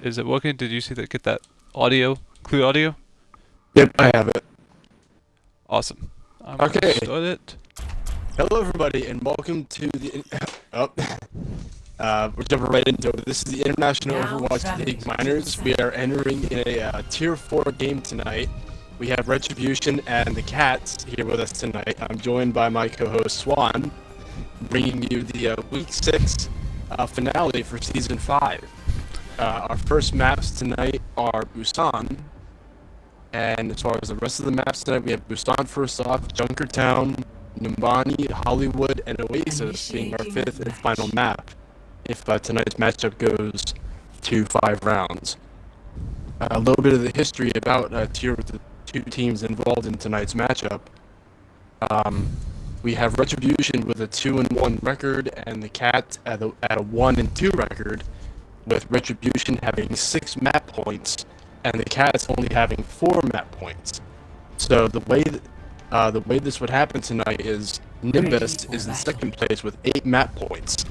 Is it working? Did you see that? Get that audio, clear audio? Yep, I have it. Awesome. I'm Okay. gonna start it. Hello, everybody, and welcome to the. We're jumping right into it. This is the International Overwatch League Minors. We are entering in a Tier 4 game tonight. We have Retribution and the Cats here with us tonight. I'm joined by my co-host Swan, bringing you the Week 6 finale for Season 5. Our first maps tonight are Busan, and as far as the rest of the maps tonight, we have Busan first off, Junkertown, Numbani, Hollywood, and Oasis being our fifth and final map if tonight's matchup goes to 5 rounds. A little bit of the history about the two teams involved in tonight's matchup. We have Retribution with a 2-1 record and the Cats at a 1-2 record, with Retribution having 6 map points and the Cats only having 4 map points. So the way this would happen tonight is Nimbus is in second place with 8 map points.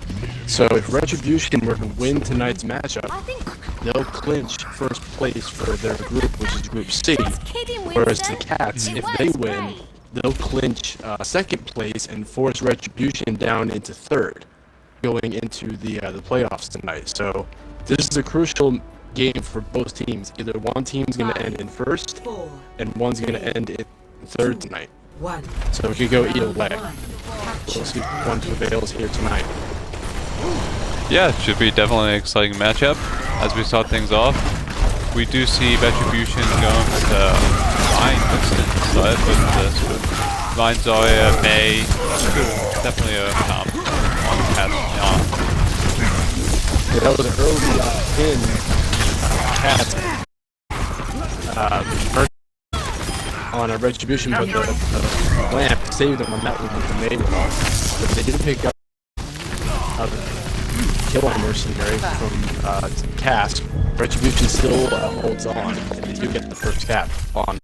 So if Retribution were to win tonight's matchup, they'll clinch first place for their group, which is Group C. Whereas the Cats, if they win, they'll clinch second place and force Retribution down into third, going into the playoffs tonight. So this is a crucial game for both teams. Either one team's going to end in first, and one's going to end in third tonight. So it could go either way. We'll see which one prevails here tonight. Yeah, it should be definitely an exciting matchup. As we start things off, we do see Retribution going with the Ryan Winston side, but Ryan Zarya, May, definitely a comp on the Cats. Yeah, that was an early pin. Cats on a Retribution, but the lamp saved them on that one with the May wall. But they did pick up kill on Mercenary from Cask. Retribution still holds on, and they do get the first cap on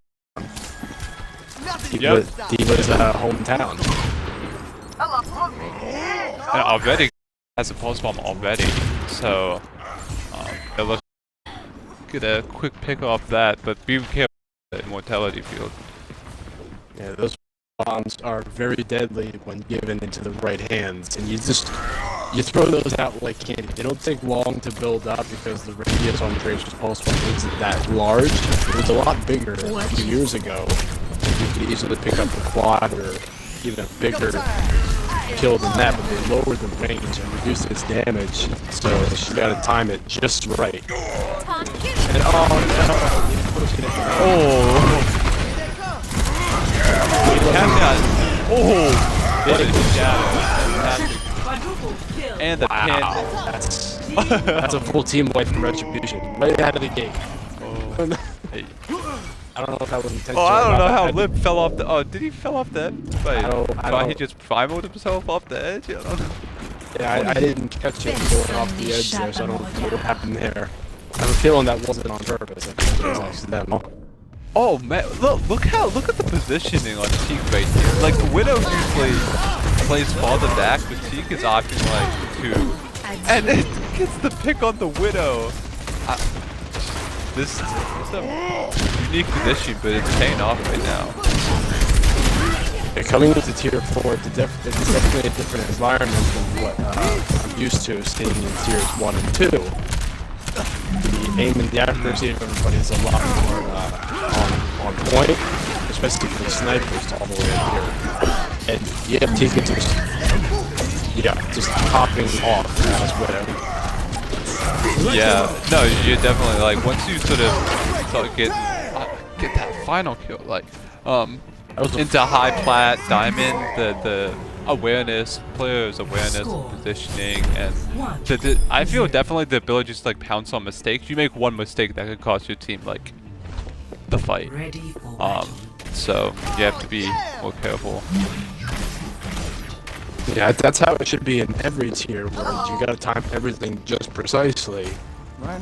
Diva's hometown. And already has a pulse bomb already, so it looks get a quick pick off that, but be careful with the immortality field. Yeah, those bombs are very deadly when given into the right hands, and you throw those out like candy. They don't take long to build up because the radius on Tracer's pulse bomb isn't that large. It was a lot bigger a few years ago. You could easily pick up a quad or even a bigger kill than that, but they lowered the range and reduced its damage, so she got to time it just right. And oh What a shadow. And the pin. That's a full team wipe from Retribution. Right out of the gate. Hey. I don't know if that was intentional. Oh, I don't know how Lip fell off the. Oh, did he fell off the edge? Wait, I don't. He just primaled himself off the edge? I don't know. Yeah, I didn't catch him going off the edge there, so I don't know what happened there. I have a feeling that wasn't on purpose. I think it was accidental. Oh man, look at the positioning on Teak right here. Like the Widow usually plays farther back, but Teak is opting like to, and it gets the pick on the Widow. This is a unique position, but it's paying off right now. Yeah, coming into Tier 4, it's definitely a different environment than what I'm used to seeing in Tiers 1 and 2. The aim and the accuracy of everybody is a lot more on point, especially for the snipers all the way up here. And you have Tika just popping off as Widow. Yeah, no, you're definitely like once you sort of get that final kill, like into high plat diamond, the awareness, players' awareness, positioning, and I feel definitely the ability to just like pounce on mistakes. You make one mistake that could cost your team like the fight. So you have to be more careful. Yeah, that's how it should be in every tier, where you gotta time everything just precisely. But I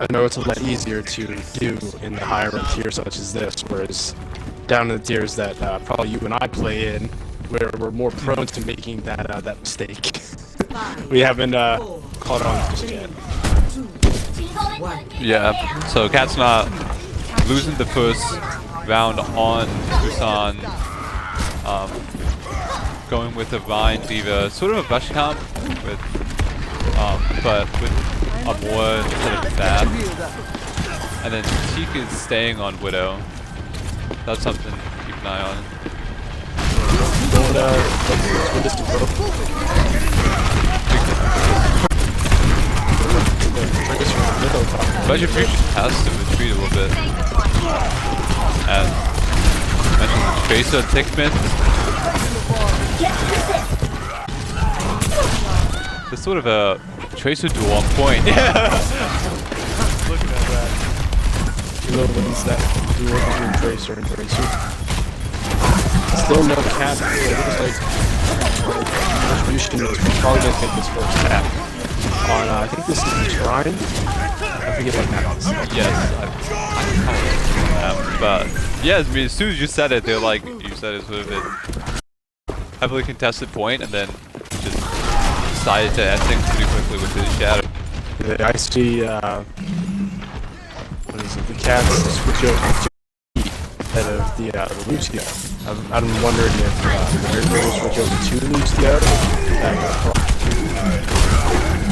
know it's a lot easier to do in the higher end tiers such as this, whereas down in the tiers that probably you and I play in, where we're more prone to making that mistake. We haven't caught on just yet. Yeah, so Cat's not losing the first round on Busan. Going with a Vine Diva, sort of a rush comp with, but with a more instead of a Bab. And then Teak is staying on Widow. That's something to keep an eye on. Retribution has to retreat a little bit. And mentioned Tracer Tickman. There's sort of a Tracer duel on point. Looking at that. You know what's that duel between Tracer and Tracer? Still no cap. It looks like Retribution is probably going to take this first cap. On, I think this is the Shrine. I forget what map this is. Yes, but yeah, I mean, as soon as you said it, they're like, you said it's sort of a heavily contested point, and then just decided to end things pretty quickly with his shadow. I see, what is it, the cats switch over to instead of the Lucio. I'm wondering if they're going to switch over to Lucio.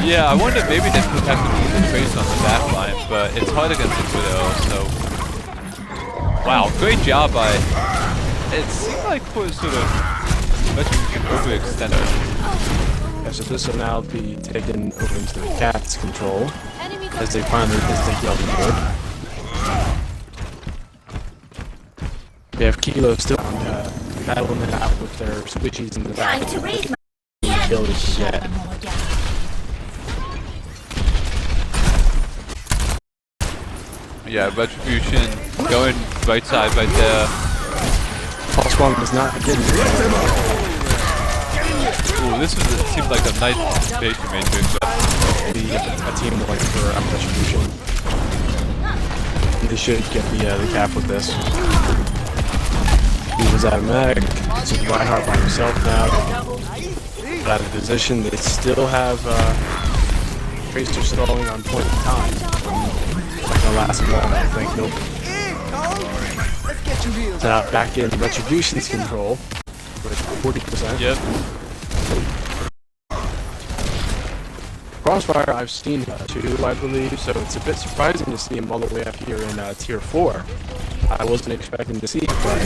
Yeah, I wonder if maybe they could have to move the Trace on the back line, but it's hard against the Widow, so... Wow, great job by... It seemed like for sort of... Retribution overextended. Yeah, so this will now be taken over into the cat's control as they finally take the other board. They have Kilo still battling it out with their squishies in the back. Kill this jet. Yeah, Retribution going right side right there. Pulse One is not getting Ooh, this seems like a nice basic matrix. a team like for Retribution. They should get the cap with this. He was out of mech. So Reinhardt by himself now. Out of position. They still have Tracer stalling on point in time. Not gonna last long, I think. Nope. So now back in Retribution's control with 40%. Yep. Crossfire, I've seen too, I believe, so it's a bit surprising to see him all the way up here in Tier 4. I wasn't expecting to see it, but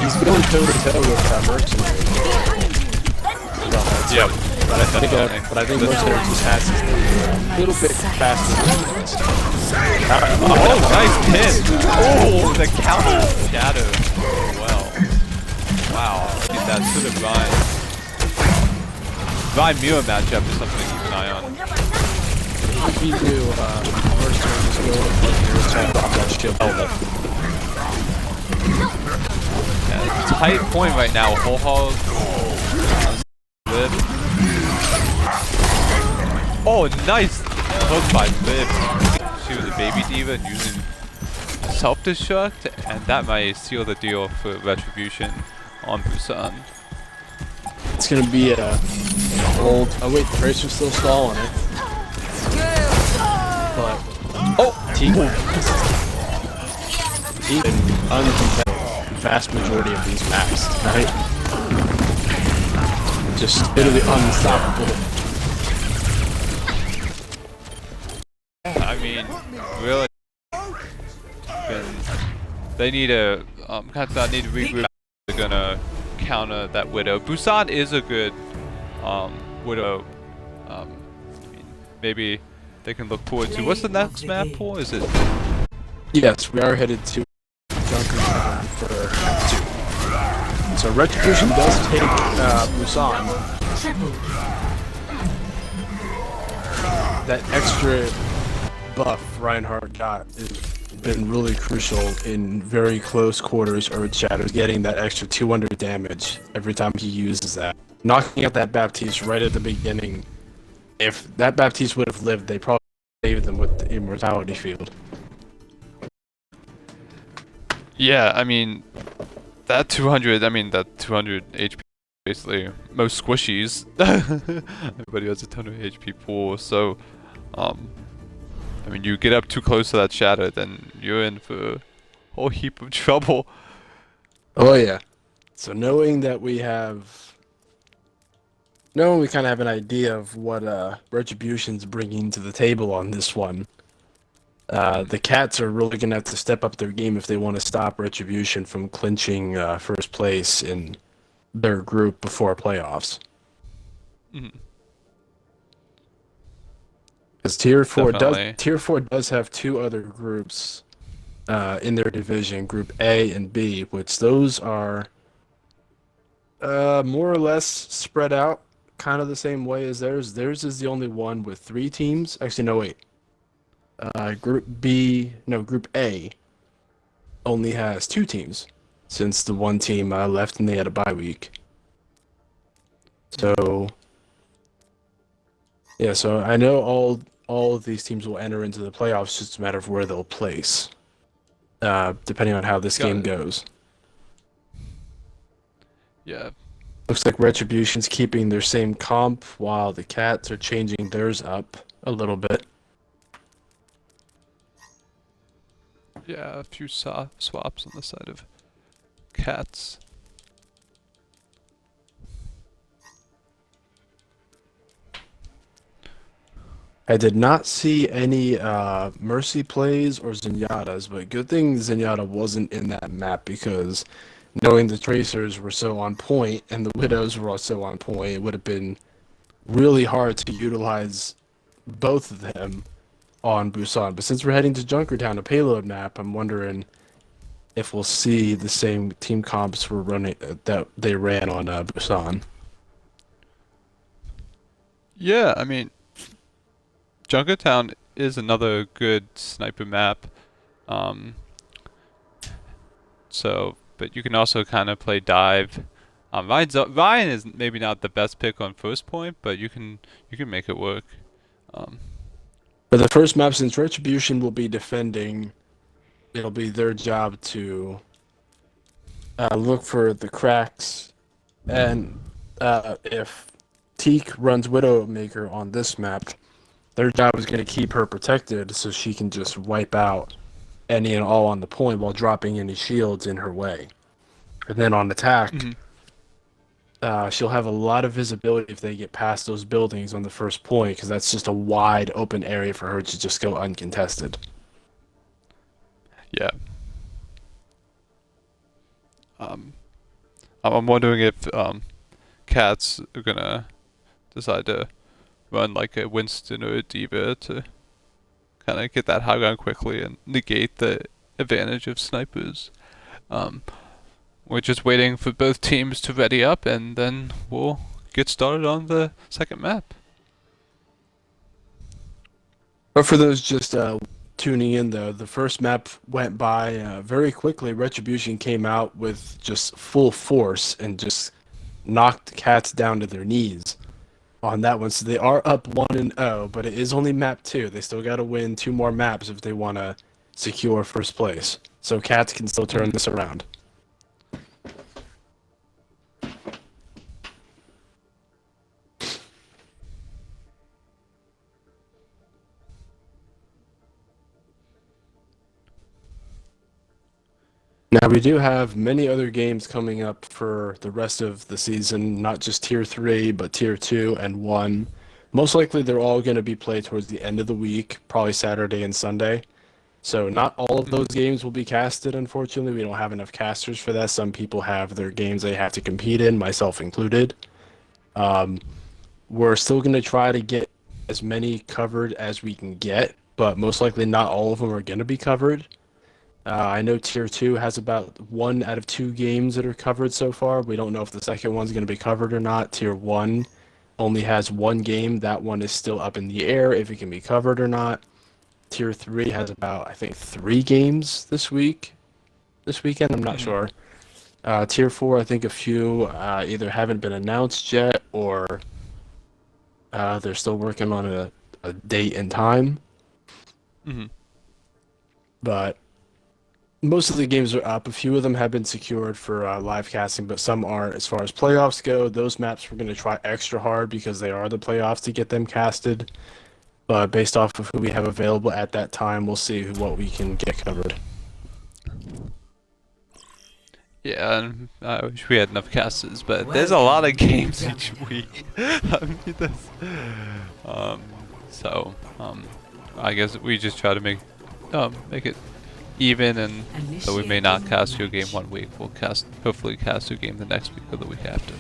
he's going toe-to-toe with Mercenary. Yep. But I think Mercenary just has a little bit faster than the rest. Oh, nice pin! Oh, the counter shadow. Well. Wow, I think that should have Vine Mirror matchup is something to keep an eye on. If you do, Mercenary just go and try to drop that shield. Yeah, tight point right now. Whole hog. Oh, nice hook by Liv. She was a baby diva and using self-destruct, and that might seal the deal for Retribution on Busan. It's gonna be a old. Oh wait, the Tracer's still stalling it. But Teak uncontested vast majority of these maps, right? Just literally unstoppable. I mean, really, they need a need to regroup. They're gonna counter that Widow. Busan is a good Widow. Maybe they can look forward to. What's the next map for? Is it? Yes, we are headed to Junker for Act 2. So Retribution does take Busan. That extra buff Reinhardt got has been really crucial in very close quarters Earth Shadows, getting that extra 200 damage every time he uses that. Knocking out that Baptiste right at the beginning. If that Baptiste would have lived, they probably saved them with the Immortality Field. Yeah, I mean, that 200 HP basically most squishies. Everybody has a ton of HP pool, so I mean, you get up too close to that shatter, then you're in for a whole heap of trouble. Oh yeah. So knowing we kind of have an idea of what Retribution's bringing to the table on this one, the Cats are really gonna have to step up their game if they want to stop Retribution from clinching first place in their group before playoffs. Mhm. Because Tier 4 Definitely. does have two other groups in their division, Group A and B, which those are more or less spread out, kind of the same way as theirs. Theirs is the only one with three teams. Actually, no, wait. Group A only has two teams, since the one team left and they had a bye week. So, yeah, so I know all of these teams will enter into the playoffs. Just a matter of where they'll place, depending on how this Got game it. goes. Yeah. Looks like Retribution's keeping their same comp, while the Cats are changing theirs up a little bit. Yeah, a few swaps on the side of Cats. I did not see any Mercy plays or Zenyatta's, but good thing Zenyatta wasn't in that map because knowing the Tracers were so on point and the Widows were also on point, it would have been really hard to utilize both of them on Busan. But since we're heading to Junkertown, a payload map, I'm wondering if we'll see the same team comps we're running that they ran on Busan. Yeah, I mean, Junkertown is another good sniper map. Um, but you can also kind of play dive. Ryan is maybe not the best pick on first point, but you can make it work. For the first map, since Retribution will be defending, it'll be their job to look for the cracks, and if Teak runs Widowmaker on this map, their job is going to keep her protected so she can just wipe out any and all on the point while dropping any shields in her way. And then on attack, Mhm. she'll have a lot of visibility if they get past those buildings on the first point, because that's just a wide open area for her to just go uncontested. Yeah. I'm wondering if Cats are gonna decide to run like a Winston or a Diva to kind of get that high ground quickly and negate the advantage of snipers. Um, we're just waiting for both teams to ready up, and then we'll get started on the second map. But for those just tuning in, though, the first map went by very quickly. Retribution came out with just full force and just knocked Cats down to their knees on that one. So they are up 1-0, but it is only map 2. They still got to win 2 more maps if they want to secure first place. So Cats can still turn this around. Now, we do have many other games coming up for the rest of the season, not just Tier 3, but Tier 2 and 1. Most likely, they're all going to be played towards the end of the week, probably Saturday and Sunday. So not all of those games will be casted, unfortunately. We don't have enough casters for that. Some people have their games they have to compete in, myself included. We're still going to try to get as many covered as we can get, but most likely not all of them are going to be covered. I know Tier 2 has about 1 out of 2 games that are covered so far. We don't know if the second one's going to be covered or not. Tier 1 only has 1 game. That one is still up in the air if it can be covered or not. Tier 3 has about, I think, 3 games this weekend. I'm not sure. Tier 4, I think a few either haven't been announced yet or they're still working on a date and time. Mm-hmm. But Most of the games are up. A few of them have been secured for live casting, but some aren't. As far as playoffs go, those maps we're going to try extra hard because they are the playoffs to get them casted. But based off of who we have available at that time, we'll see what we can get covered. Yeah, and I wish we had enough casters, but there's a lot of games each week. I mean, so I guess we just try to make it even, and so we may not cast your game one week. We'll hopefully cast your game the next week or the week after.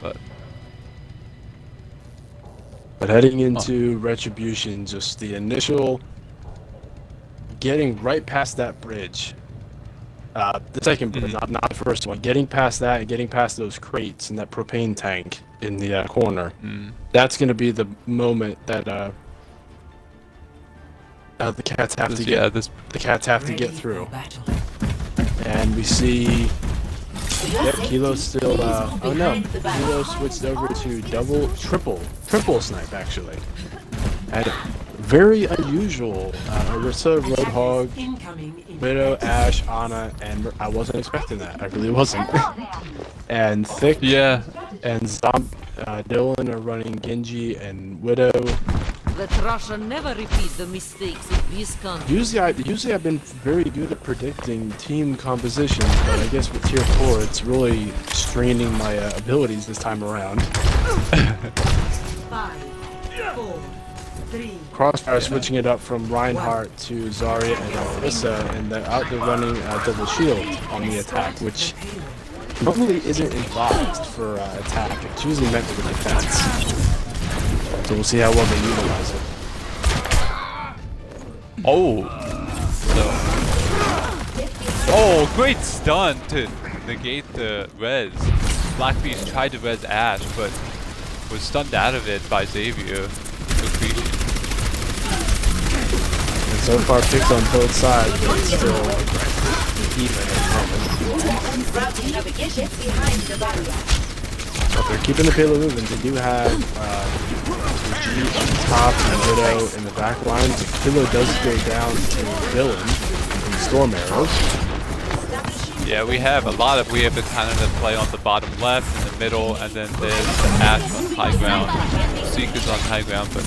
But heading into Retribution, just the initial getting right past that bridge. The second bridge, not the first one. Getting past that and getting past those crates and that propane tank in the corner. That's going to be the moment that the cats have to get. The cats have to get through. And we see. Yep, Kilo still. Oh no, Kilo switched over to triple snipe actually. And very unusual. Orisa, Roadhog, Widow, Ash, Ana, and I wasn't expecting that. I really wasn't. And Thick. Yeah. And Dylan are running Genji and Widow. Let Russia never repeat the mistakes of this country. Usually I've been very good at predicting team composition, but I guess with tier 4 it's really straining my abilities this time around. 5, 4, 3. Crossfire switching it up from Reinhardt to Zarya and Orisa, and they're out there running double shield on the attack, which normally isn't advised for attack. It's usually meant for defense. So we'll see how well they utilize it. Oh, great stun to negate the res. Black Beast tried to res Ash, but was stunned out of it by Xavier. And so far picked on both sides, but it's still even at the moment. But they're keeping the payload moving. They do have G on top and Widow in the back line. The Kilo does go down to Villain and Storm Arrows. Yeah, we have the cannon that play on the bottom left, in the middle, and then there's Ash on high ground. Seeker's on high ground, but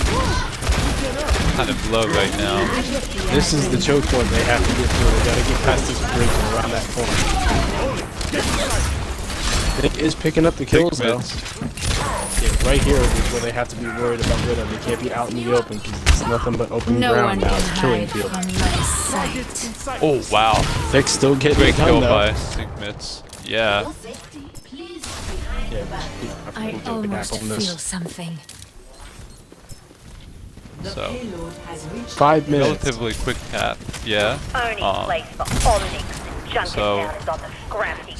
kind of low right now. This is the choke point they have to get through. They gotta get past this bridge and around that corner. Nick is picking up the kills though. Yeah, right here is where they have to be worried about Widow. They can't be out in the open because it's nothing but open ground now. It's killing field. Oh wow! Thick's still getting great it done, kill though. by Sigmits. Yeah. I almost feel something. So 5 minutes. relatively quick cap. Yeah. So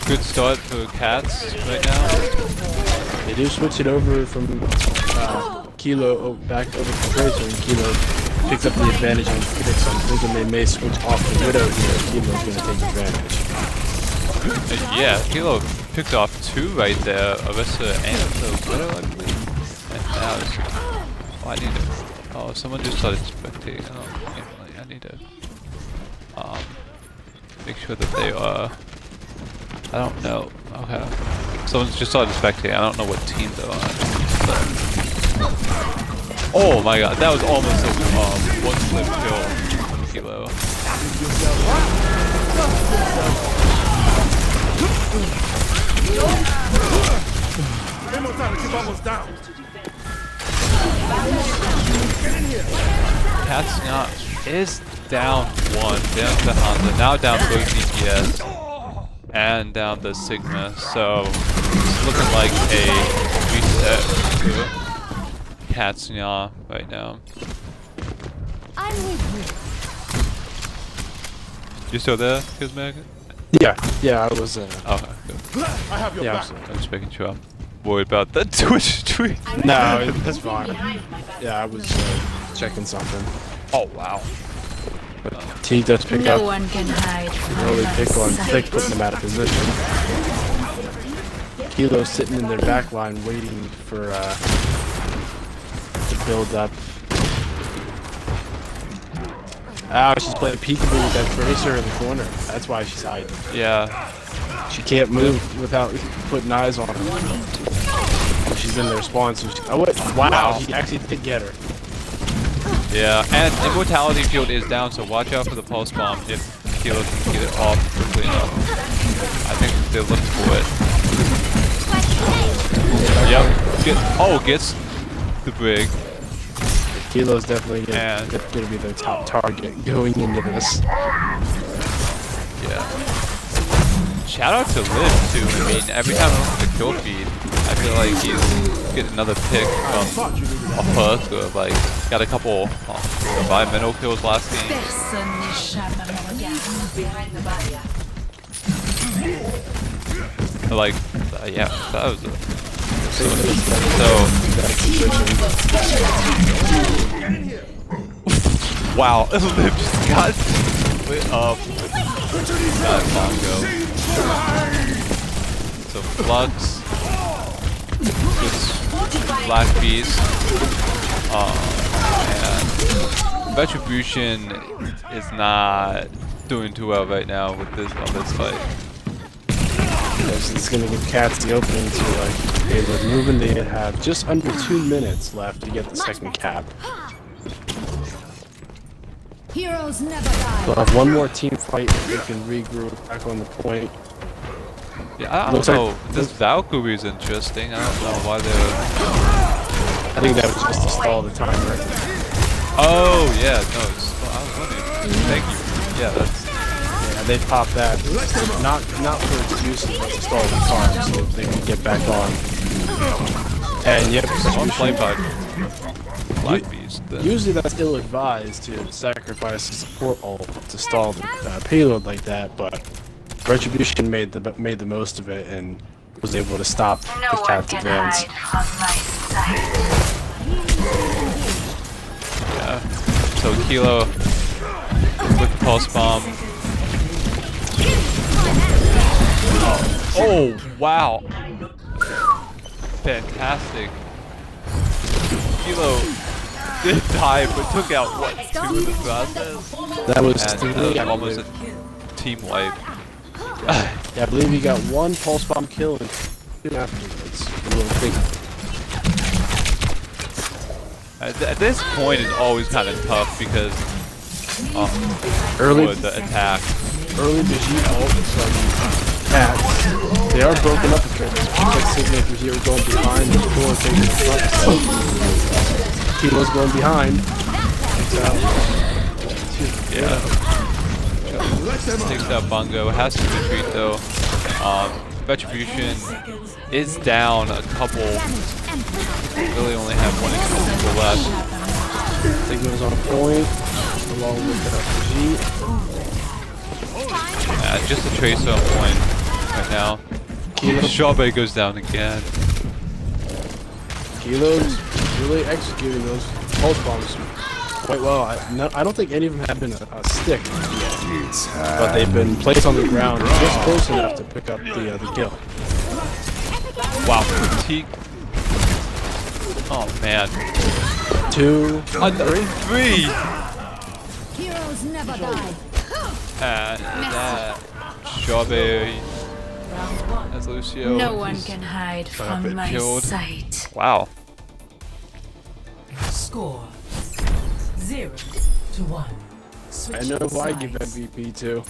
good start for Cats right now. They do switch it over from Kilo back over to Tracer, and Kilo picks up the advantage on Phoenix. So I'm thinking they may switch off the Widow here. Kilo's going to take advantage. Yeah, Kilo picked off 2 right there. Orisa and the Widow, I believe. And now it's... Oh, I need to... Oh, someone just started spectating. Oh, I need to... make sure that they are... I don't know. Okay. Someone's just started spectating. I don't know what team they're on. But... Oh my god, that was almost a one slip kill from Kilo. Cat's Nyah is down 1, down to Honda, now down 3 DPS, and down to Sigma, so it's looking like a reset to Cat's Nyah right now. I'm with You still there, Kizmag? Yeah, I was. Okay, good. I'm just making sure. I'm worried about that Twitch tweet. No, that's fine. Yeah, I was checking something. Oh wow. But T does pick no up. one can hide from Really my pick on sight. Thick, putting them out of position. Kilo's sitting in their back line waiting for to build up. Ah, she's playing peekaboo with that tracer in the corner. That's why she's hiding. Yeah. She can't move without putting eyes on her. She's in their spawn, so she, oh wait, wow, he actually did get her. Yeah, and Immortality Field is down, so watch out for the pulse bomb if Kilo can get it off quickly enough. I think they're looking for it. Yep. Gets the brig. Kilo's definitely gonna be their top target going into this. Yeah. Shout out to Liv too. I mean, every time I look at the kill feed, I feel like he's getting another pick from a hook or like got a couple environmental kills last game. Like, yeah, that was wow, Liv just got split up. Got Bongo. So Flux gets Black Beast, and Retribution is not doing too well right now with this on this fight. It's going to give Cats the opening to like they're moving. They have just under 2 minutes left to get the second cap. Heroes never die. They'll have one more team fight if they can regroup back on the point. Yeah, I don't know. This Valkyrie is interesting. I don't know why they're. I think that was just to stall the timer. Oh yeah, no. I was wondering. Thank you. Yeah, that's. Yeah, they popped that. Not for its use, but to stall the time so they can get back on. And yep, On play by Black Beast. Usually that's ill-advised to sacrifice the support ult to stall the payload like that, but Retribution made the most of it and was able to stop the Cat's advance. Yeah. So Kilo with the pulse bomb. Oh wow! Fantastic. Kilo did die, but took out what, 2 in the process? That was almost a team wipe. Yeah, I believe he got 1 pulse bomb kill and 2 afterwards. A little big. At this point, it's always kind of tough because early the attack. Early Brigitte ult from Cats. They are broken up a bit. Like Signature here going behind the door, taking the front. So Kilo's going behind. Yeah. Takes out Bungo. Has to retreat though. Retribution is down a couple. Really only have 1 people left. Signal's on point, along with Brigitte. Just a tracer on point right now. Strawberry goes down again. Kilo's really executing those pulse bombs quite well. I don't think any of them have been a stick yet, but they've been placed on the ground just close enough to pick up the kill. Wow, critique. Oh man. 2, 3. Heroes never die. And Strawberry as Lucio. No one can hide from my sight. Wow. Score 0-1. I know who I give MVP to,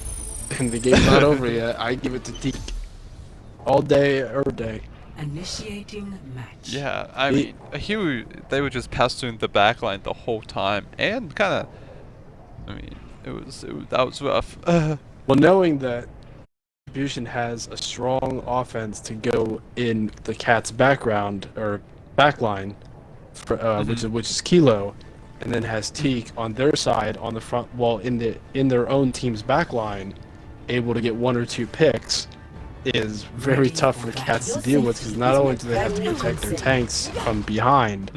and the game's not over yet. I give it to Teak. All day, every day. Initiating match. Yeah, I mean, they were just pestering the backline the whole time, and kind of. I mean, that was rough. Well, knowing that Retribution has a strong offense to go in the Cat's background or backline, for, which is Kilo, and then has Teak on their side on the front wall in their own team's backline, able to get 1 or 2 picks, is very tough for Cats to deal with because not only do they have to protect their tanks from behind,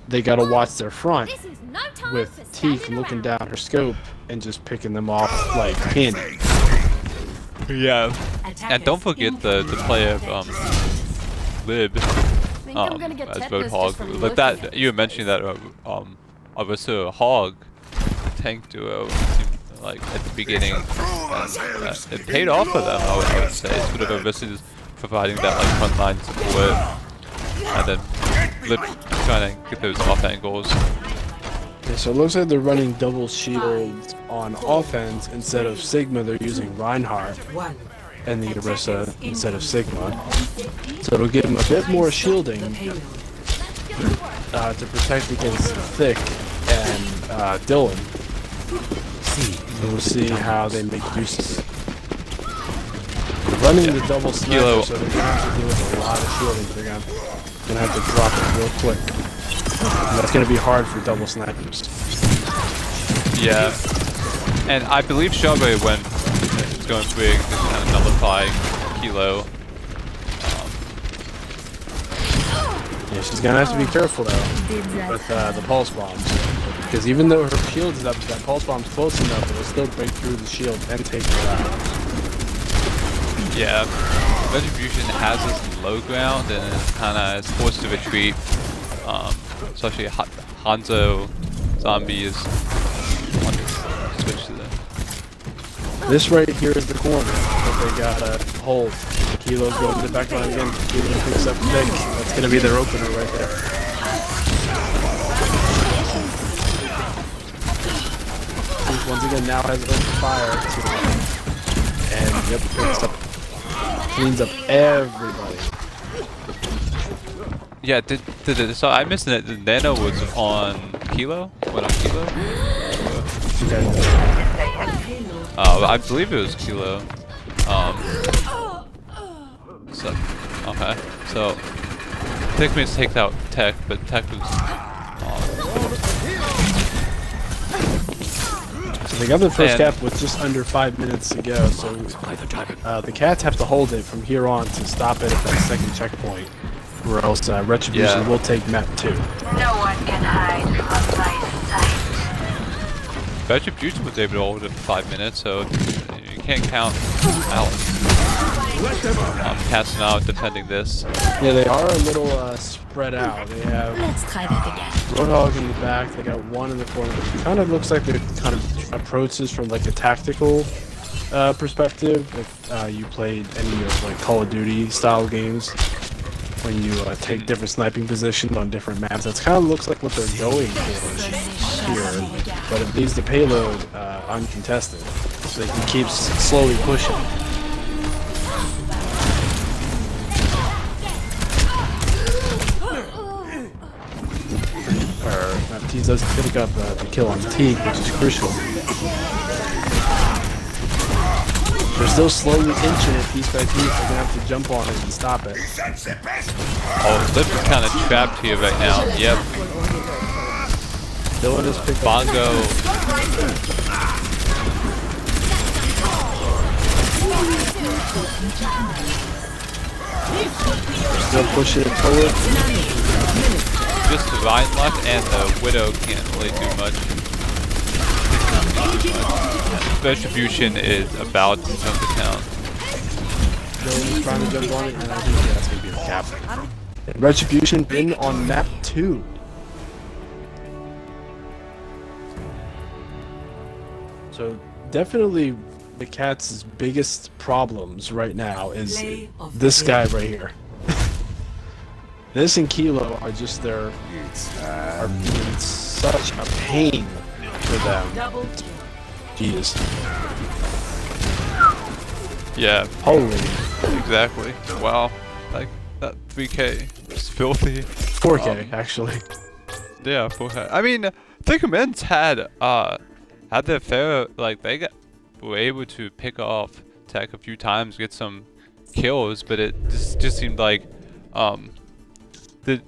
they got to watch their front with Teak looking down her scope and just picking them off like candy. Yeah, and don't forget the play of Lib as Roadhog. Like that, you were mentioning that Arissa Hog tank duo like at the beginning, and it paid off for them. I would say sort of versus providing that like frontline support, and then trying to get those off angles. Yeah, so it looks like they're running double shields on offense instead of Sigma. They're using Reinhardt and the Orisa instead of Sigma. So it'll give them a bit more shielding to protect against Thick and Dylan. So we'll see how they make use of it. They're running the double sniper, so they're going to have to deal with a lot of shielding. They're going to have to drop it real quick. And that's going to be hard for double snipers. Yeah, and I believe Shelby when it's going big, just kind of nullifying Kilo. Yeah, she's going to have to be careful though with the pulse bombs. Because even though her shield is up, if that pulse bomb's close enough, it'll still break through the shield and take her out. Yeah, Retribution has this low ground and it's kind of is forced to retreat. Especially Hanzo zombie is want to switch to the. This right here is the corner that they gotta hold. Kilo's going to the back line again. Kilo picks up Thick. That's gonna be their opener right there. Once again now has open fire too. And yep, picks up, cleans up everybody. Yeah, did it? So I missed it. The Nano was on Kilo. What on Kilo? I believe it was Kilo. So okay. So Thick means takes out Tech, but Tech was. So they got the first cap with just under 5 minutes to go. So the Cats have to hold it from here on to stop it at that second checkpoint. Or else Retribution will take map 2. No one can hide from my sight. Retribution was able to hold it for 5 minutes, so you can't count out. Cats now defending this. Yeah, they are a little spread out. They have Let's try that again. Roadhog in the back. They got one in the corner. It kind of looks like they kind of approach this from like a tactical perspective. If you played any of like Call of Duty style games, when you take different sniping positions on different maps, that's kind of looks like what they're going for here. But it leaves the payload uncontested, so they can keep slowly pushing. Tease does pick up the kill on Teague, which is crucial. They're still slowly inching it piece by piece. They're gonna have to jump on it and stop it. Oh, Lip is kind of trapped here right now. Yep. Dylan is picked Bongo. Still pushing it forward. Just the Ryan left, and the Widow can't really do much. Retribution is about to jump to town. Dylan's trying to jump on it, and I think that's going to be the cap. And Retribution been on map 2. So definitely the Cats' biggest problems right now is this guy right here. This and Kilo are just are being such a pain for them. Jeez. Yeah. Holy. Exactly. Wow. Like that 3K is filthy. 4K actually. Yeah, 4K. I mean, Thick Men's had their fair, like were able to pick off Tech a few times, get some kills, but it just seemed like the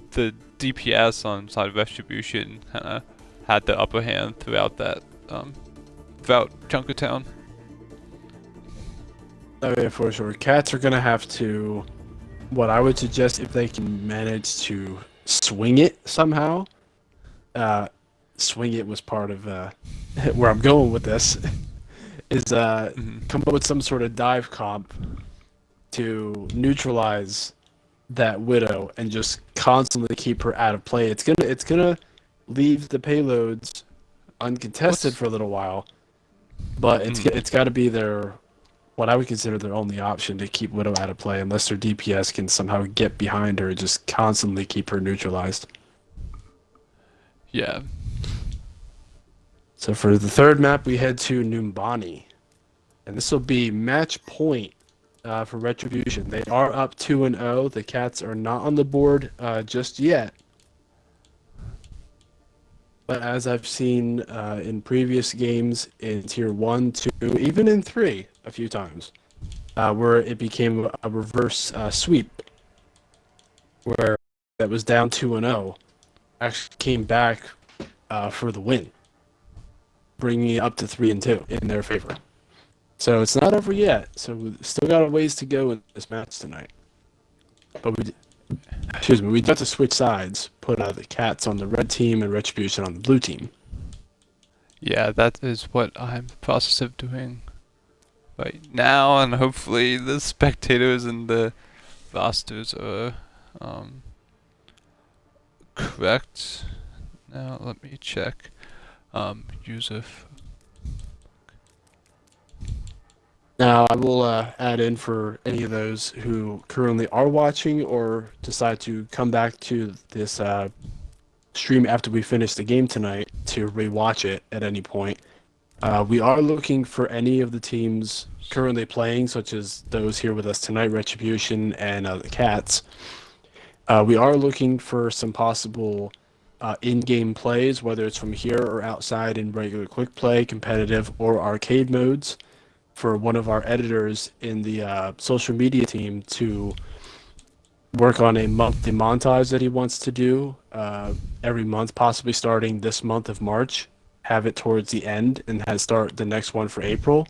DPS on side of Retribution kind of had the upper hand throughout that throughout chunk of town. Okay, for sure. Cats are gonna have to. What I would suggest, if they can manage to swing it somehow. Swing it was part of where I'm going with this. Is come up with some sort of dive comp to neutralize that Widow and just constantly keep her out of play. It's gonna leave the payloads uncontested for a little while, but it's got to be their what I would consider their only option to keep Widow out of play, unless their DPS can somehow get behind her and just constantly keep her neutralized. Yeah. So for the third map, we head to Numbani, and this will be match point for Retribution. They are up 2-0. The Cats are not on the board just yet. But as I've seen in previous games in Tier 1, 2, even in 3 a few times, where it became a reverse sweep, where that was down 2-0, actually came back for the win, bringing it up to 3-2 in their favor. So it's not over yet. So we still got a ways to go in this match tonight. But we got to switch sides, put the Cats on the red team and Retribution on the blue team. Yeah, that is what I'm in the process of doing right now, and hopefully the spectators and the rosters are correct. Now let me check. User. Now I will add in for any of those who currently are watching or decide to come back to this stream after we finish the game tonight to rewatch it at any point. We are looking for any of the teams currently playing, such as those here with us tonight, Retribution and the Cats. We are looking for some possible in-game plays, whether it's from here or outside in regular quick play, competitive, or arcade modes, for one of our editors in the social media team to work on a monthly montage that he wants to do every month, possibly starting this month of March, have it towards the end, and start the next one for April.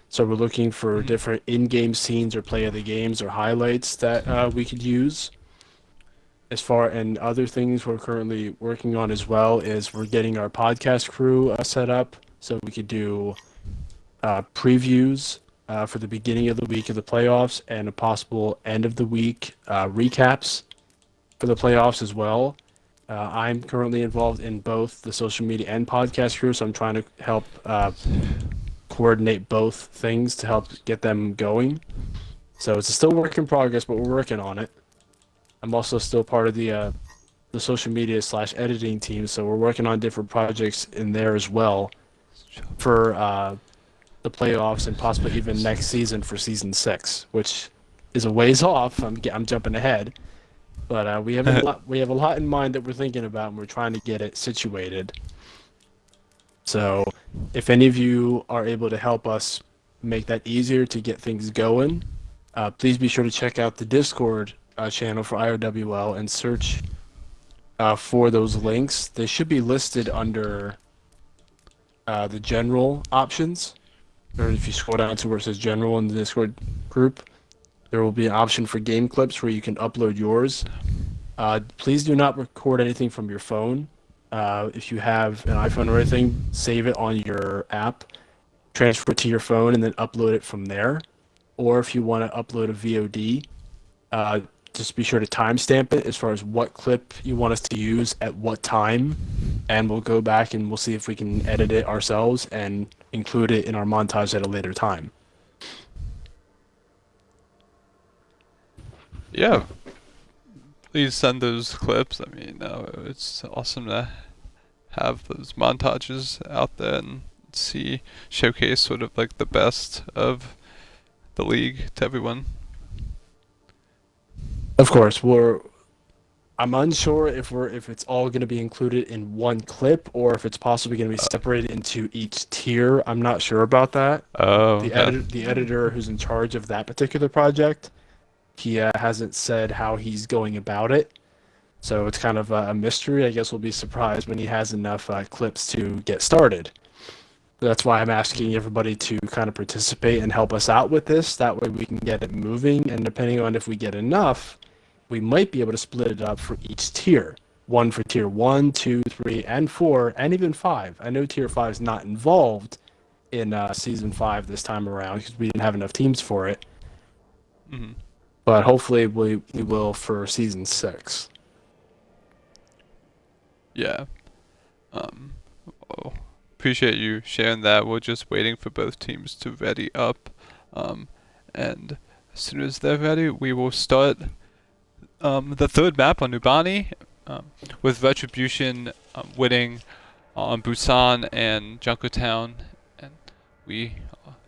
So we're looking for different in-game scenes or play of the games or highlights that we could use. And other things we're currently working on as well is we're getting our podcast crew set up so we could do previews for the beginning of the week of the playoffs and a possible end of the week recaps for the playoffs as well. I'm currently involved in both the social media and podcast crew, so I'm trying to help coordinate both things to help get them going. So it's still work in progress, but we're working on it. I'm also still part of the social media / editing team, so we're working on different projects in there as well for the playoffs and possibly even next season for season 6, which is a ways off. I'm jumping ahead, but we have a lot in mind that we're thinking about, and we're trying to get it situated. So if any of you are able to help us make that easier to get things going, please be sure to check out the Discord channel for IOWL and search for those links. They should be listed under the general options, or if you scroll down to where it says general in the Discord group, there will be an option for game clips where you can upload yours. Please do not record anything from your phone. If you have an iPhone or anything, save it on your app, transfer it to your phone, and then upload it from there. Or if you want to upload a VOD, just be sure to timestamp it as far as what clip you want us to use at what time, and we'll go back and we'll see if we can edit it ourselves and include it in our montage at a later time. Yeah. Please send those clips. I mean, it's awesome to have those montages out there and showcase sort of like the best of the league to everyone. Of course, I'm unsure if it's all going to be included in one clip or if it's possibly going to be separated into each tier. I'm not sure about that. The editor who's in charge of that particular project, he hasn't said how he's going about it, so it's kind of a mystery. I guess we'll be surprised when he has enough clips to get started. That's why I'm asking everybody to kind of participate and help us out with this. That way we can get it moving, and depending on if we get enough, we might be able to split it up for each tier. One for tier 1, 2, 3, and 4, and even 5. I know tier 5 is not involved in season 5 this time around because we didn't have enough teams for it. Mm-hmm. But hopefully we will for season 6. Yeah. appreciate you sharing that. We're just waiting for both teams to ready up, and as soon as they're ready, we will start the third map on Nubani, with Retribution winning on Busan and Junkertown, and we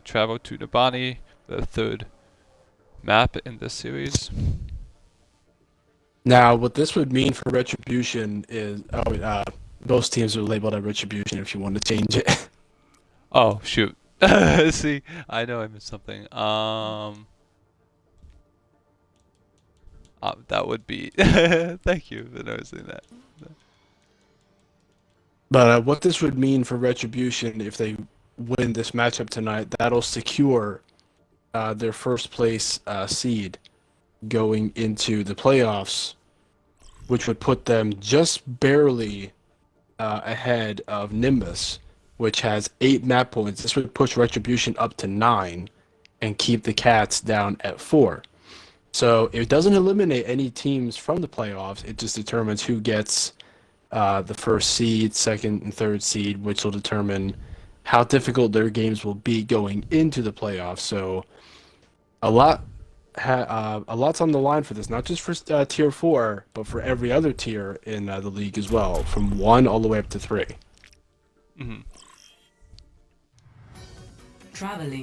travel to Nubani, the third map in this series. Now, what this would mean for Retribution is, most teams are labeled as Retribution if you want to change it. Oh shoot! See, I know I missed something. That would be. Thank you for noticing that. But what this would mean for Retribution if they win this matchup tonight, that'll secure their first place seed going into the playoffs, which would put them just barely ahead of Nimbus, which has 8 map points. This would push Retribution up to 9 and keep the Cats down at 4. So it doesn't eliminate any teams from the playoffs. It just determines who gets the first seed, second, and third seed, which will determine how difficult their games will be going into the playoffs. So a lot's on the line for this, not just for tier 4, but for every other tier in the league as well, from 1 all the way up to 3. Mm-hmm.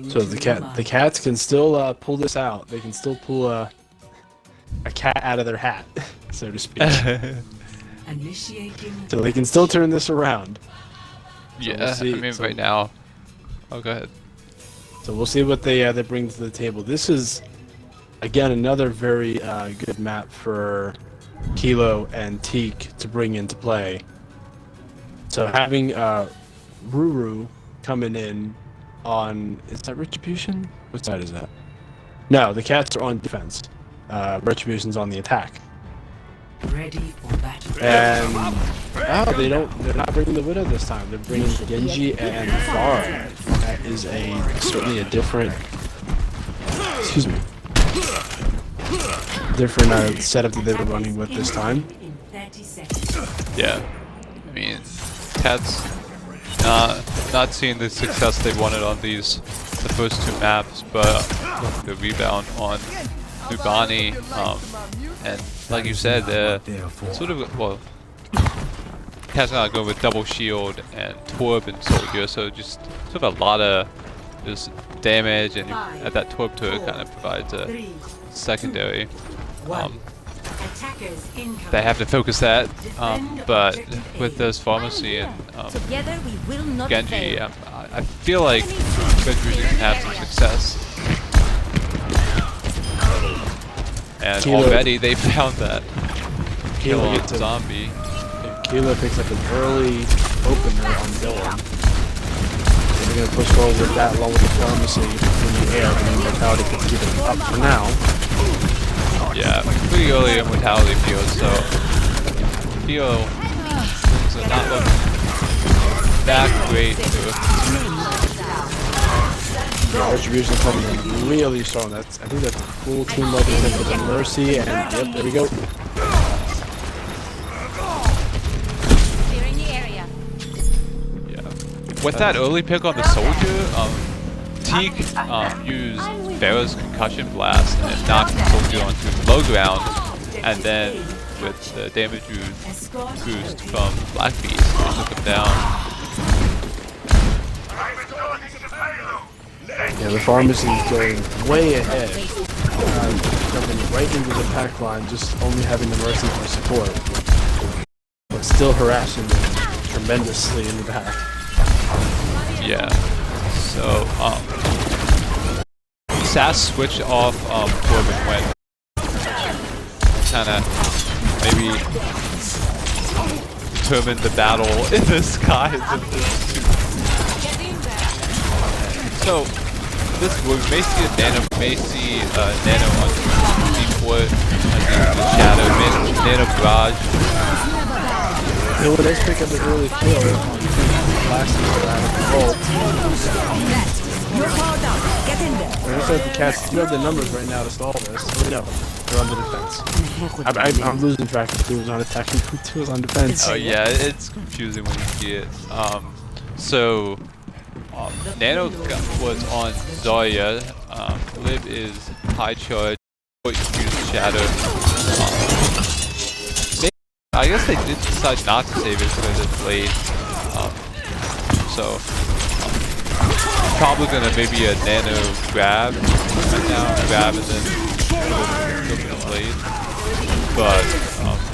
So the Cats can still pull this out. They can still pull a cat out of their hat, so to speak. So they can still turn this around. So Yeah, we'll I mean right now. Oh, go ahead. So we'll see what they bring to the table. This is, again, another very good map for Kilo and Teak to bring into play. So having Ruru coming in on, is that Retribution? What side is that? No, the Cats are on defense. Retribution's on the attack. Ready for battle. And they're not bringing the Widow this time. They're bringing Genji and Pharah. That is certainly a different, different setup that they were running with this time. Yeah, I mean, Cats not seeing the success they wanted on the first 2 maps, but the rebound on Nubani, and like you said, sort of, well, Cats gotta go with double shield and Torb and Soldier, so just sort of a lot of just damage, and that Torb turret kind of provides a secondary. They have to focus that, but with this Pharmacy and Genji, I feel like Retribution can have some success. And already they found that kill on Zombie. Kilo picks up an early opener on Dylan. They're going to push forward with that along with the Pharmacy in the air, but Immortality can keep it up for now. Yeah, pretty early in Mortality field, so Kilo is not looking that great. Retribution coming in really strong. I think that's a full team level with the Mercy, and yep, there we go. Yeah. With that early pick on the Soldier, Teak used Pharah's Concussion Blast and knocked the Soldier onto low ground, and then with the damage boost from Black Beast, it took him down. Yeah, the Pharmacy is going way ahead, jumping right into the pack line, just only having the Mercy for support, but still harassing them tremendously in the back. Yeah, so Sass switched off Corbin when kinda maybe determined the battle in the skies of this two. So this we may see a Nano on Deepwood, the Shadow, Nano Barrage. It would nice pick up an early kill on last ult. I just hope the Cats do have the numbers right now to stall this. Oh, no, they're on the defense. I'm losing track of who was on attack and who was on defense. Oh yeah, it's confusing when you see it. So Nano was on Zarya. Lib is high charge. Use Shadow. I guess they did decide not to save it for the blade. So probably gonna maybe a Nano grab right now, grab and then go for the blade. But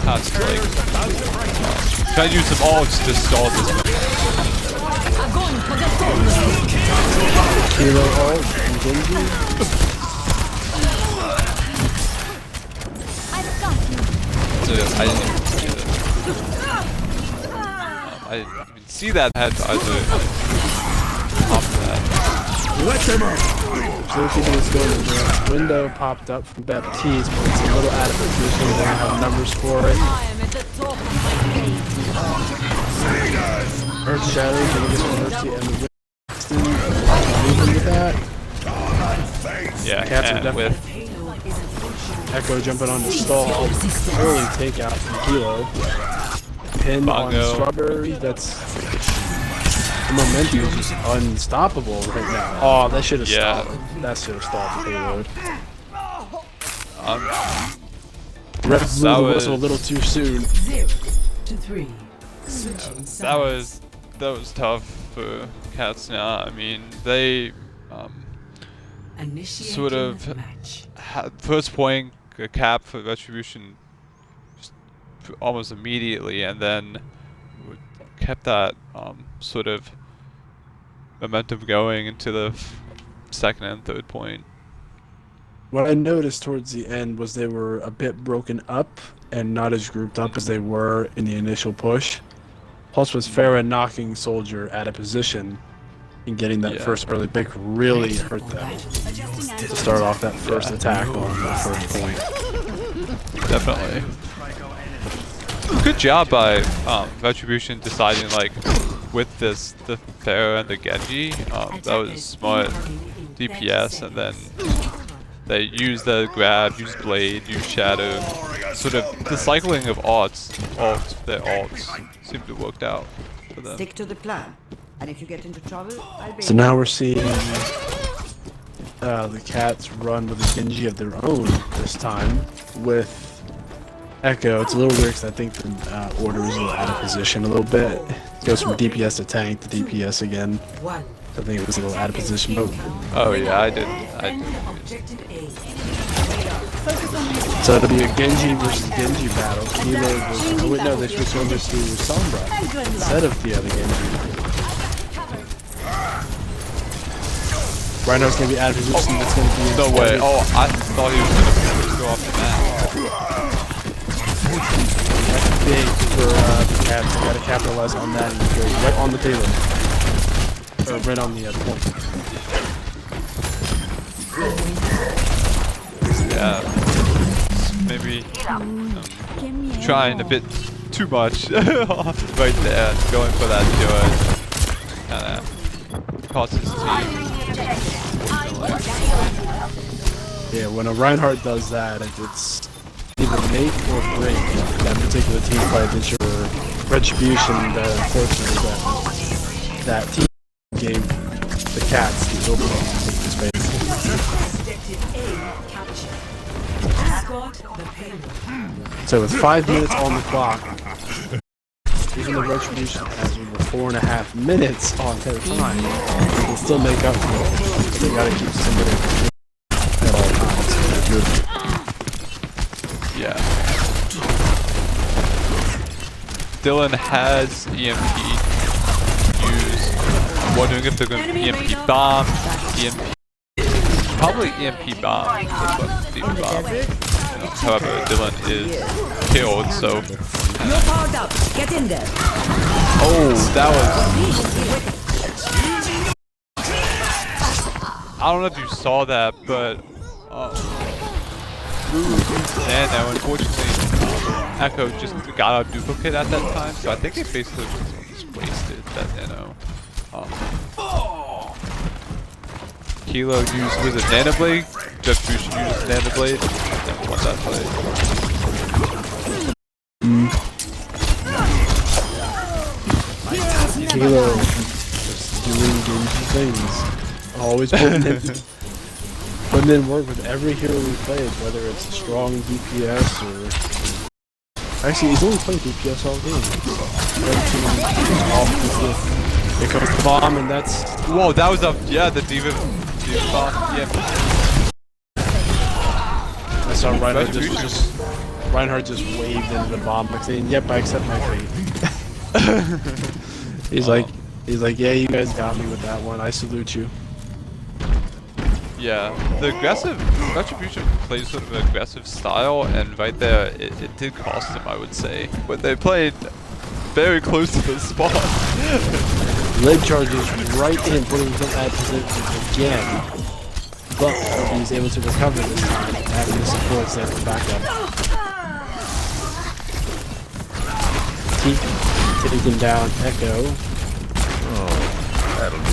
that's like trying to use some ults to stall this one. Kilo ult and Genji. So I didn't even see that. I didn't even see that had either top of that. Let them up! So keeping this going, the window popped up from Baptiste, but it's a little out of position. They don't have numbers for it. I am at the top of my game. Earth Shadow, gonna get some Mercy and the moving with that. Yeah, Cats are and definitely with Echo jumping on the stall. Early takeout from Kilo. Pin Bongo. on Strawberry. That's the momentum is just unstoppable right now. Oh, that should have stalled. That should have stalled the payload. Red blew the whistle a little too soon. 0 to 3. Switching sides. that was tough for Cats now. I mean, they Initiating sort of match. first point a cap for Retribution just almost immediately, and then kept that sort of momentum going into the second and third point. What I noticed towards the end was they were a bit broken up and not as grouped up as they were in the initial push. Plus, with Pharah knocking Soldier out of position and getting that first early pick really hurt them to start off that first attack on the first point. Definitely. Good job by Retribution deciding, like, with the Pharah and the Genji, that was smart DPS, and then they use the grab, use blade, use shadow. Sort of the cycling of their ults seemed to have worked out for them. Stick to the plan. And if you get into trouble, I'll be. So now we're seeing the Cats run with a Genji of their own this time with Echo. It's a little weird because I think the order is a little out of position a little bit. It goes from DPS to tank to DPS again. 1. I think it was a little out of position, but Oh yeah, I did. Objective A. so it'll be a Genji versus Genji battle. Kilo versus, oh wait, no, they switched over to Sombra instead of the other Genji. Rhino's gonna be out of position. That's gonna be No way. Oh, I thought he was gonna go off the map. That's big for the Cats. They gotta capitalize on that and go right on the payload. Or right on the point. Yeah. Maybe trying a bit too much right there, going for that Joy. Kinda cost his team. Yeah, when a Reinhardt does that, it's either make or break that particular team fight. That your Retribution, unfortunately, that team gave the Cats the opening to take this space. Objective A captured. Escort the payload. So with 5 minutes on the clock, even the Retribution has over 4.5 minutes on their time, they can still make up for it. But they gotta keep somebody at all times. Yeah. Dylan has EMP used. I'm wondering if they're going to EMP bomb, EMP, probably EMP bomb. Demon bomb. However, Dylan is killed, so. You're powered up. Get in there. Oh, that was. I don't know if you saw that, but. And now, unfortunately, Echo just got a duplicate at that time, so I think it basically just wasted that Nano. Kilo used, was it Nanoblade? Retribution used Nanoblade, and won that play. Kilo things. Always putting in work with every hero we played, whether it's a strong DPS or... Actually, he's only played DPS all game. Here comes the bomb, and that's... Whoa, that was a... Yeah, the D.Va bomb. Yeah. I saw Reinhardt just waved into the bomb, like saying, "Yep, I accept my fate." he's like, "Yeah, you guys got me with that one. I salute you." Yeah, the aggressive Retribution plays sort of an aggressive style, and right there, it did cost them, I would say. But they played very close to the spot. Leg charges right in, putting him at position again. But he's able to recover this time, having the supports there for backup. Taking down Echo. Oh, that'll do.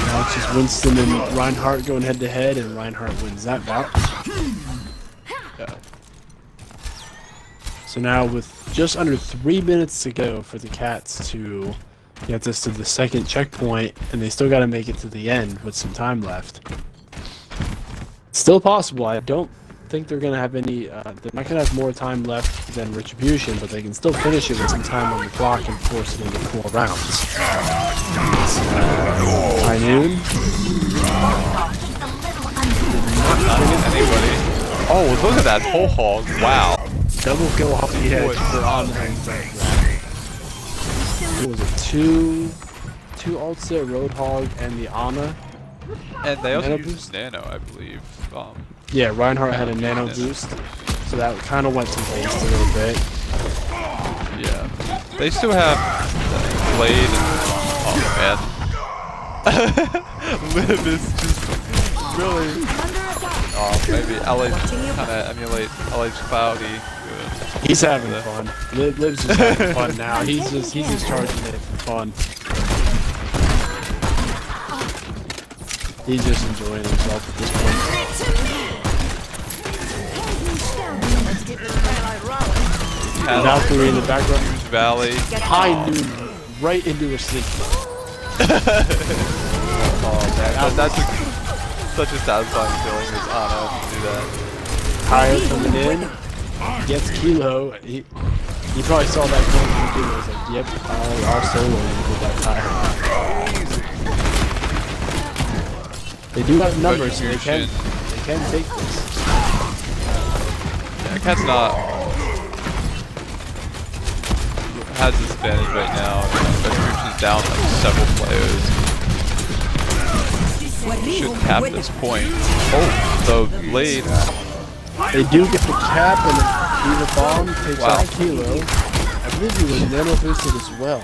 Now it's just Winston and Reinhardt going head to head, and Reinhardt wins that bout. Yeah. So now with just under 3 minutes to go for the Cats to get this to the second checkpoint, and they still got to make it to the end with some time left. Still possible. I don't think they're going to have any, they're not going to have more time left than Retribution, but they can still finish it with some time on the clock and force it into 4 rounds. High noon. Not anybody. Oh, look at that whole hog. Wow. Double kill off the edge for on. What was it? Two ults there, Roadhog and the Ana. And they also Nano used boost? Nano, I believe. Yeah, Reinhardt had a Nano boost, so that kind of went to waste a little bit. Yeah. They still have Blade and... Oh, man. Liv is just really... maybe LA kind of emulate LA's Cloudy. He's having fun. Liv's just having fun now. He's just charging it for fun. He's just enjoying himself at this point. Valkyrie in the background. Valley. High noon, right into her sleep. Oh man, that's such a satisfying feeling as Ana to do that. Higher coming in. Gets Kilo. He probably saw that going through. He was like, "Yep, I'll solo with that tire." They do have numbers, so they can take this. Yeah, Cat's not has this advantage right now. Retribution's down like several players. Should cap at this point. Oh, the Blade. They do get the cap, and the bomb takes out Kilo. I believe he was nano boosted as well.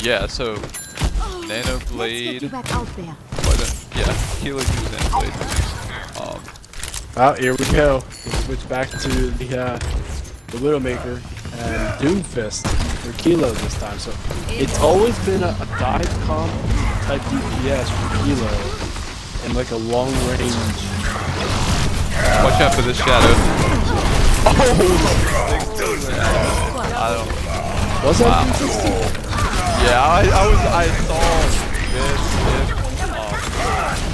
Yeah, so Nano Blade. Yeah, Kilo used Nano Blade. Well, here we go. We'll switch back to the Widowmaker and Doomfist for Kilo this time. So it's always been a dive comp type DPS for Kilo and like a long range. Watch out for this shadow. Oh! I don't. Was that Wow. Doomfist? Yeah, I saw this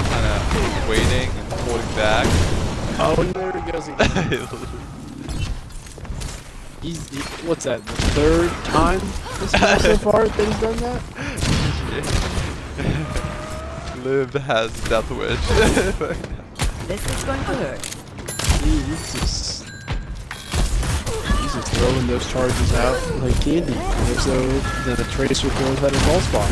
kind of waiting and holding back. Oh, and there he goes again. What's that, the third time this time so far that he's done that? Liv has Death Wish. This is going to hurt. He's just throwing those charges out like candy. And so then a Tracer throws out a ball spot.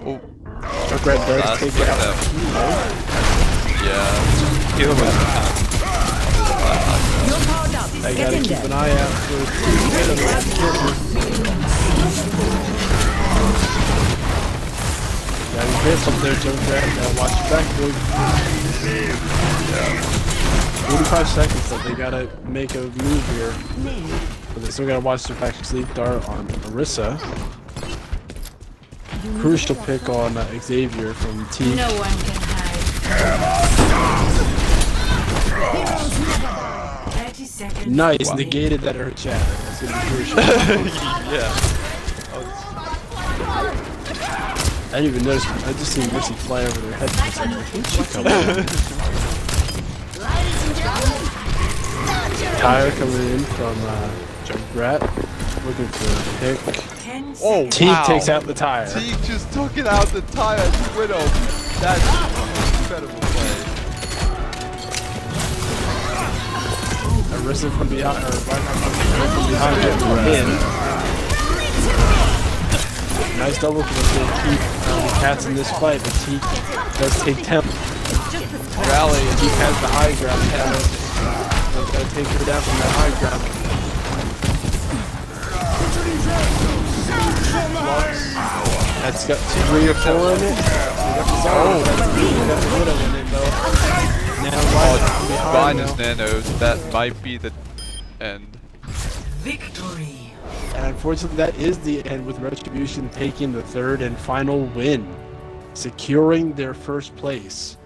Oh, Junkrat does take it out. yeah. Kilo was You're powered up. I Get gotta in keep there. an eye out for Gotta be careful there, Junkrat. Watch your back, boy. 45 seconds, but they gotta make a move here. But they still gotta watch their back. Sleep dart on Orisa. crucial pick on Xavier from T. No one can hide. 30 seconds. Nice, negated that earth shatter. That's gonna be crucial. Yeah. I didn't even notice. I just seen Missy fly over their head for a second. Where'd she come from? Tyre coming in from Junkrat, looking for a pick. 10 Oh, seconds. Teague wow. takes out the Tyre. Teague just took it out the tire. Widow. That's an incredible play. Arisen from behind, or from behind him. Nice double kill to keep the cats in this fight, but Teague does take temp. Rally, and Teague has the high ground. Gotta take her down from that high ground. That's got 3 or 4 in it. That's the Widow in it though. Now Behind now. his nanos, that might be the end. Victory. And unfortunately, that is the end, with Retribution taking the 3rd and final win, securing their first place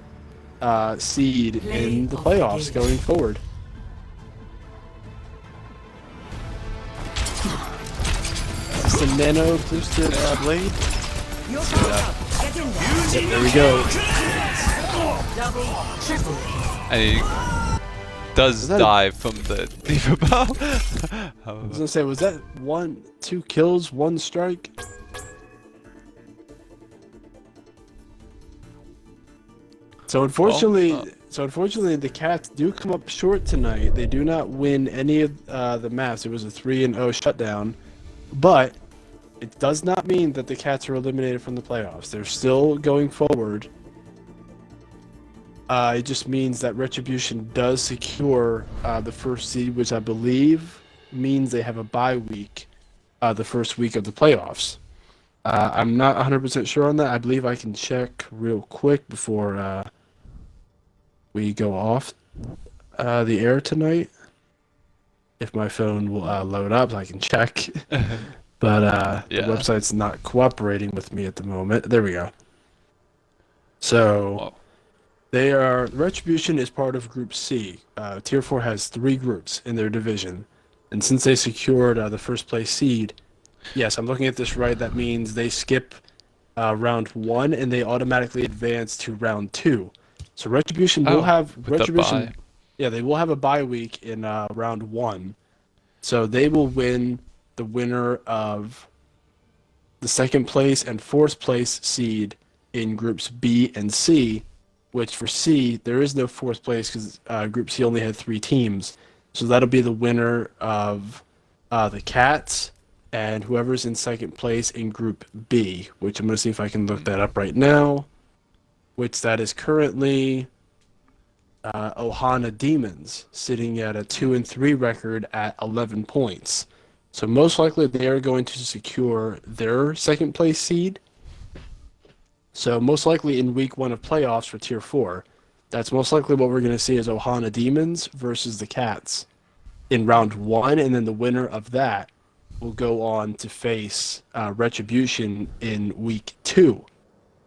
seed in the playoffs going forward. Is this the nano boosted blade? Yep, there we go. And he does that a- die from the Diva Bow. I was gonna say, was that 2 kills, 1 strike? So unfortunately, the Cats do come up short tonight. They do not win any of the maps. It was a 3-0 shutdown, but it does not mean that the Cats are eliminated from the playoffs. They're still going forward. It just means that Retribution does secure the first seed, which I believe means they have a bye week, the first week of the playoffs. I'm not 100% sure on that. I believe I can check real quick before we go off the air tonight. If my phone will load up, I can check. But Yeah. the website's not cooperating with me at the moment. There we go. So... Whoa. Retribution is part of Group C. Tier 4 has 3 groups in their division. And since they secured the first place seed, yes, I'm looking at this right, that means they skip round 1 and they automatically advance to round 2. So Retribution will have... Retribution, yeah, they will have a bye week in round 1. So they will win the winner of the 2nd place and 4th place seed in Groups B and C. Which for C, there is no 4th place because Group C only had 3 teams. So that'll be the winner of the Cats and whoever's in 2nd place in Group B, which I'm going to see if I can look that up right now. Which that is currently Ohana Demons, sitting at a 2-3 record at 11 points. So most likely they are going to secure their 2nd place seed. So most likely in week 1 of playoffs for Tier 4, that's most likely what we're going to see is Ohana Demons versus the Cats in round 1, and then the winner of that will go on to face Retribution in week 2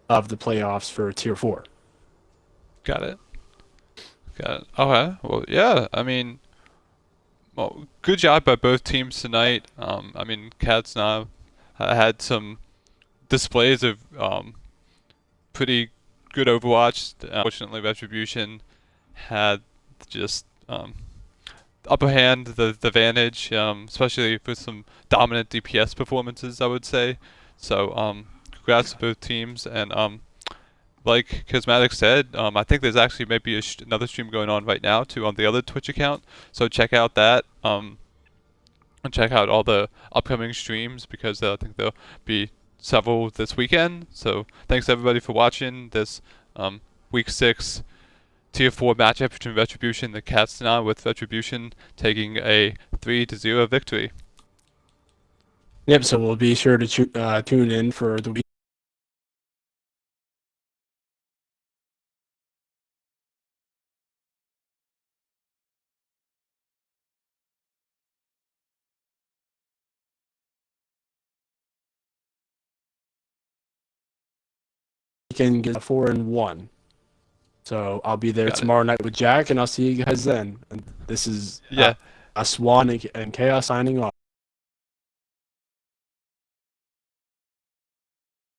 of the playoffs for Tier 4. Got it. Okay. Well, yeah. I mean, well, good job by both teams tonight. I mean, Cats now had some displays of pretty good Overwatch. Unfortunately, Retribution had just upper hand, the advantage, especially with some dominant DPS performances, I would say. So, congrats to both teams. And like Cosmatic said, I think there's actually maybe another stream going on right now too on the other Twitch account. So check out that. And check out all the upcoming streams because I think there'll be several this weekend. So thanks everybody for watching this week 6 Tier 4 matchup between Retribution and the Cats tonight, with Retribution taking a 3-0 victory. Yep, so we'll be sure to tune in for the week. can get a 4-1. So I'll be there Got it. tomorrow night with Jack, and I'll see you guys then. And this is Yeah. Swan and Chaos signing off.